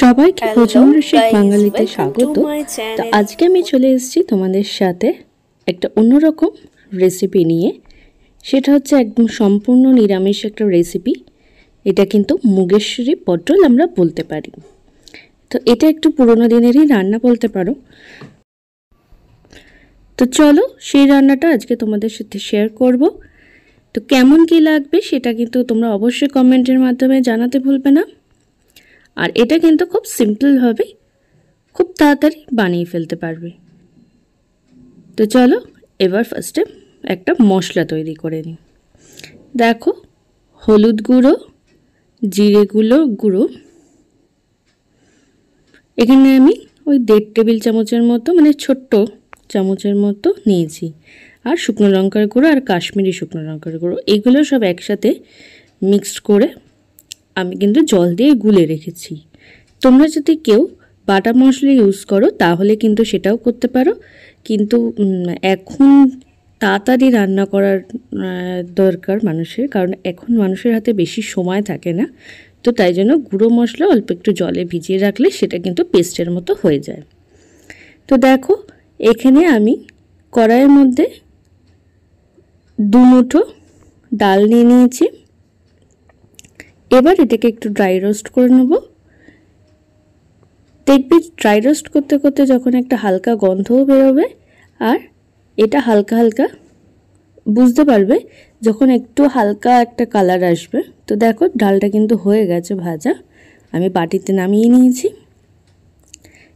সবাইকে ভোজন রসিক বাঙালিতে স্বাগত। তো আজকে আমি চলে এসেছি তোমাদের সাথে একটা অন্যরকম রেসিপি নিয়ে। সেটা হচ্ছে একদম সম্পূর্ণ নিরামিষ একটা রেসিপি। এটা কিন্তু মুগেশ্বরী পটল আমরা বলতে পারি। তো এটা একটু পুরোনো দিনেরই রান্না বলতে পারো। তো চলো সেই রান্নাটা আজকে তোমাদের সাথে শেয়ার করব। তো কেমন কি লাগবে সেটা কিন্তু তোমরা অবশ্যই কমেন্টের মাধ্যমে জানাতে ভুলবে না। আর এটা কিন্তু খুব সিম্পলভাবে খুব তাড়াতাড়ি বানিয়ে ফেলতে পারবে। তো চলো এবার ফার্স্টে একটা মশলা তৈরি করে নিই। দেখো, হলুদ গুঁড়ো, জিরে গুঁড়ো এখানে আমি ওই 1.5 টেবিল চামচের মতো, মানে ছোট্ট চামচের মতো নিয়েছি। আর শুকনো লঙ্কার গুঁড়ো আর কাশ্মীরি শুকনো লঙ্কার গুঁড়ো এগুলো সব একসাথে মিক্সড করে আমি কিন্তু জল দিয়ে গুলে রেখেছি। তোমরা যদি কেউ বাটা মশলা ইউজ করো তাহলে কিন্তু সেটাও করতে পারো, কিন্তু এখন তাড়াতাড়ি রান্না করার দরকার মানুষের, কারণ এখন মানুষের হাতে বেশি সময় থাকে না। তো তাই জন্য গুঁড়ো মশলা অল্প একটু জলে ভিজিয়ে রাখলে সেটা কিন্তু পেস্টের মতো হয়ে যায়। তো দেখো এখানে আমি কড়াইয়ের মধ্যে 2 মুঠো ডাল নিয়ে নিয়েছি। এবার এটাকে একটু ড্রাই রোস্ট করে নেব। দেখবি ড্রাই রোস্ট করতে করতে যখন একটা হালকা গন্ধও বেরোবে আর এটা হালকা হালকা বুঝতে পারবে যখন একটু হালকা একটা কালার আসবে। তো দেখো ডালটা কিন্তু হয়ে গেছে ভাজা, আমি বাটিতে নামিয়ে নিয়েছি।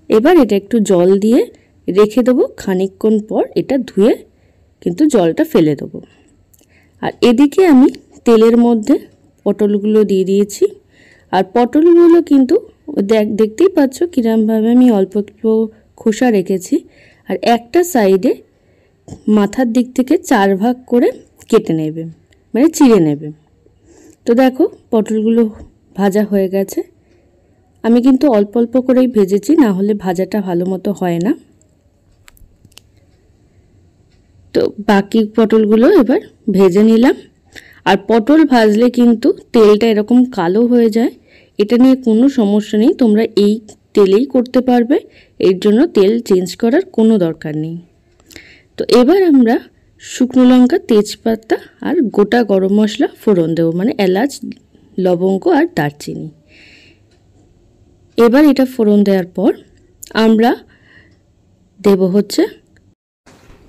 এবার এটা একটু জল দিয়ে রেখে দেবো, খানিকক্ষণ পর এটা ধুয়ে কিন্তু জলটা ফেলে দেবো। আর এদিকে আমি তেলের মধ্যে পটলগুলো দিয়ে দিয়েছি। আর পটলগুলো কিন্তু দেখতেই পাচ্ছ কিরমভাবে আমি অল্প একটু খোসা রেখেছি। আর একটা সাইডে মাথার দিক থেকে 4 ভাগ করে কেটে নেবে, মানে চিড়ে নেবে। তো দেখো পটলগুলো ভাজা হয়ে গেছে। আমি কিন্তু অল্প অল্প করেই ভেজেছি, না হলে ভাজাটা ভালো মতো হয় না। তো বাকি পটলগুলো এবার ভেজে নিলাম। আর পটল ভাজলে কিন্তু তেলটা এরকম কালো হয়ে যায়, এটা নিয়ে কোনো সমস্যা নেই, তোমরা এই তেলেই করতে পারবে, এর জন্য তেল চেঞ্জ করার কোনো দরকার নেই। তো এবার আমরা শুকনো লঙ্কা, তেজপাতা আর গোটা গরম মশলা ফোড়ন দেবো, মানে এলাচ, লবঙ্গ আর দারচিনি। এবার এটা ফোড়ন দেওয়ার পর আমরা দেব হচ্ছে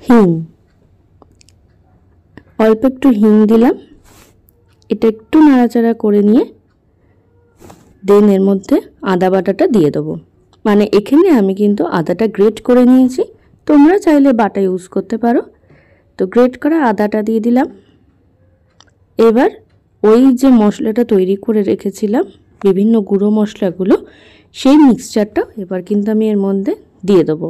হিং, অল্প একটু হিং দিলাম। এটা একটু নাড়াচাড়া করে নিয়ে দেন এর মধ্যে আদা বাটাটা দিয়ে দেবো। মানে এখানে আমি কিন্তু আদাটা গ্রেট করে নিয়েছি, তোমরা চাইলে বাটা ইউজ করতে পারো। তো গ্রেট করা আদাটা দিয়ে দিলাম। এবার ওই যে মশলাটা তৈরি করে রেখেছিলাম বিভিন্ন গুঁড়ো মশলাগুলো, সেই মিক্সচারটা এবার কিন্তু আমি এর মধ্যে দিয়ে দেবো।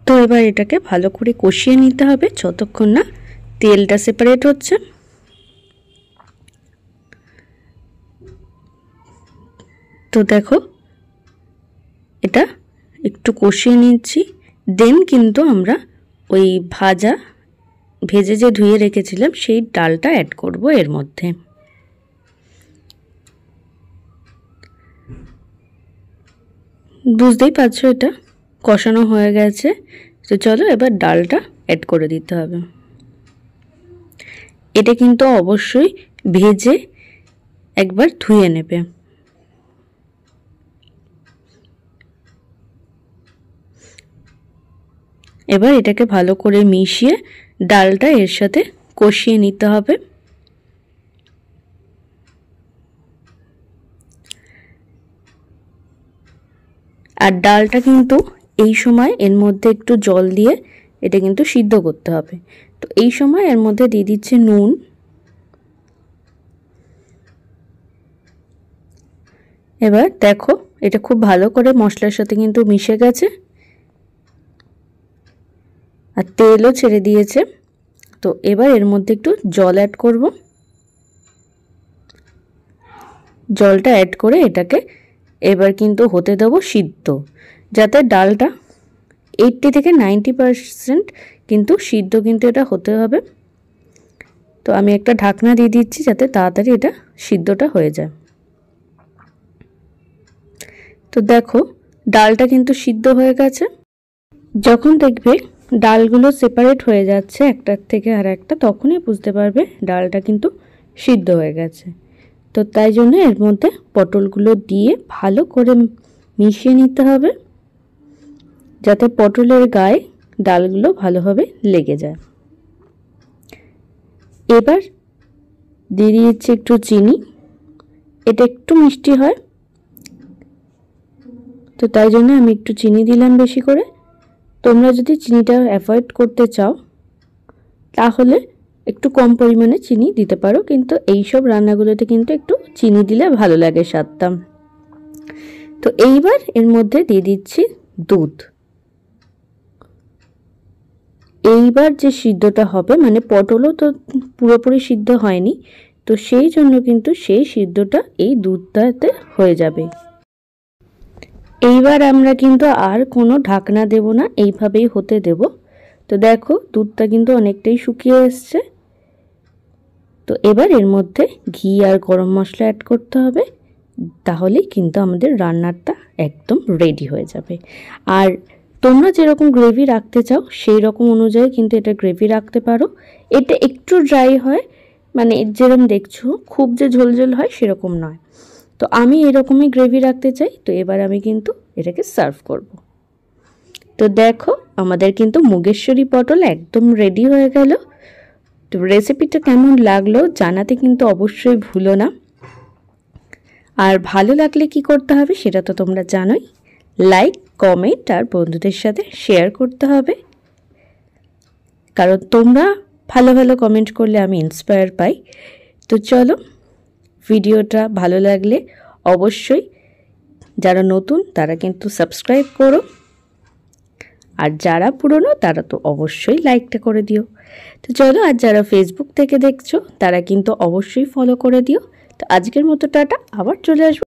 তো এবার এটাকে ভালো করে কষিয়ে নিতে হবে যতক্ষণ না তেলটা সেপারেট হচ্ছে। তো দেখো এটা একটু কষিয়ে নিচ্ছি, দেন কিন্তু আমরা ওই ভেজে যে ধুয়ে রেখেছিলাম সেই ডালটা অ্যাড করব এর মধ্যে। বুঝতেই পারছো এটা কষানো হয়ে গেছে। তো চলো এবার ডালটা অ্যাড করে দিতে হবে। এটা কিন্তু অবশ্যই ভেজে একবার ধুয়ে নেবে। এবার এটাকে ভালো করে মিশিয়ে ডালটা এর সাথে কষিয়ে নিতে হবে। আর ডালটা কিন্তু এই সময় এর মধ্যে একটু জল দিয়ে এটা কিন্তু সিদ্ধ করতে হবে। তো এই সময় এর মধ্যে দিয়ে দিচ্ছে নুন। এবার দেখো এটা খুব ভালো করে মশলার সাথে কিন্তু মিশে গেছে আর তেলও ছেড়ে দিয়েছে। তো এবার এর মধ্যে একটু জল অ্যাড করব। জলটা অ্যাড করে এটাকে এবার কিন্তু হতে দেবো সিদ্ধ, যাতে ডালটা 80 থেকে 90% কিন্তু সিদ্ধ কিন্তু এটা হতে হবে। তো আমি একটা ঢাকনা দিয়ে দিচ্ছি যাতে তাড়াতাড়ি এটা সিদ্ধটা হয়ে যায়। তো দেখো ডালটা কিন্তু সিদ্ধ হয়ে গেছে। যখন দেখবে ডালগুলো সেপারেট হয়ে যাচ্ছে একটার থেকে আর একটা, তখনই বুঝতে পারবে ডালটা কিন্তু সিদ্ধ হয়ে গেছে। তো তাই জন্য এর মধ্যে পটলগুলো দিয়ে ভালো করে মিশিয়ে নিতে হবে, যাতে পটলের গায়ে ডালগুলো ভালোভাবে লেগে যায়। এবার দিয়ে দিয়েছি একটু চিনি, এটা একটু মিষ্টি হয়, তো তাই জন্য আমি একটু চিনি দিলাম বেশি করে। তোমরা যদি চিনিটা অ্যাভয়েড করতে চাও তাহলে একটু কম পরিমাণে চিনি দিতে পারো, কিন্তু এইসব রান্নাগুলোতে কিন্তু একটু চিনি দিলে ভালো লাগে স্বাদটা। তো এইবার এর মধ্যে দিয়ে দিচ্ছি দুধ। এইবার যে সিদ্ধটা হবে, মানে পটলও তো পুরোপুরি সিদ্ধ হয়নি, তো সেই জন্য কিন্তু সেই সিদ্ধটা এই দুধটাতে হয়ে যাবে। এইবার আমরা কিন্তু আর কোনো ঢাকনা দেব না, এইভাবেই হতে দেব। তো দেখো দুধটা কিন্তু অনেকটাই শুকিয়ে এসছে। তো এবার এর মধ্যে ঘি আর গরম মশলা অ্যাড করতে হবে, তাহলেই কিন্তু আমাদের রান্নাটা একদম রেডি হয়ে যাবে। আর তোমরা যেরকম গ্রেভি রাখতে চাও সেই রকম অনুযায়ী কিন্তু এটা গ্রেভি রাখতে পারো। এটা একটু ড্রাই হয়, মানে যেরকম দেখছো খুব যে ঝোলঝোল হয় সেরকম নয়। তো আমি এরকমই গ্রেভি রাখতে চাই। তো এবার আমি কিন্তু এটাকে সার্ভ করব। তো দেখো আমাদের কিন্তু মুগেশ্বরী পটল একদম রেডি হয়ে গেল। তো রেসিপিটা কেমন লাগলো জানাতে কিন্তু অবশ্যই ভুলো না। আর ভালো লাগলে কি করতে হবে সেটা তো তোমরা জানোই, লাইক কমেন্ট আর বন্ধুদের সাথে শেয়ার করতে হবে, কারণ তোমরা ভালো ভালো কমেন্ট করলে আমি ইন্সপায়ার পাই। তো চলো, ভিডিওটা ভালো লাগলে অবশ্যই যারা নতুন তারা কিন্তু সাবস্ক্রাইব করো, আর যারা পুরনো তারা তো অবশ্যই লাইকটা করে দিও। তো চলো, আর যারা ফেসবুক থেকে দেখছো তারা কিন্তু অবশ্যই ফলো করে দিও। তো আজকের মতো টাটা, আবার চলে আসবো।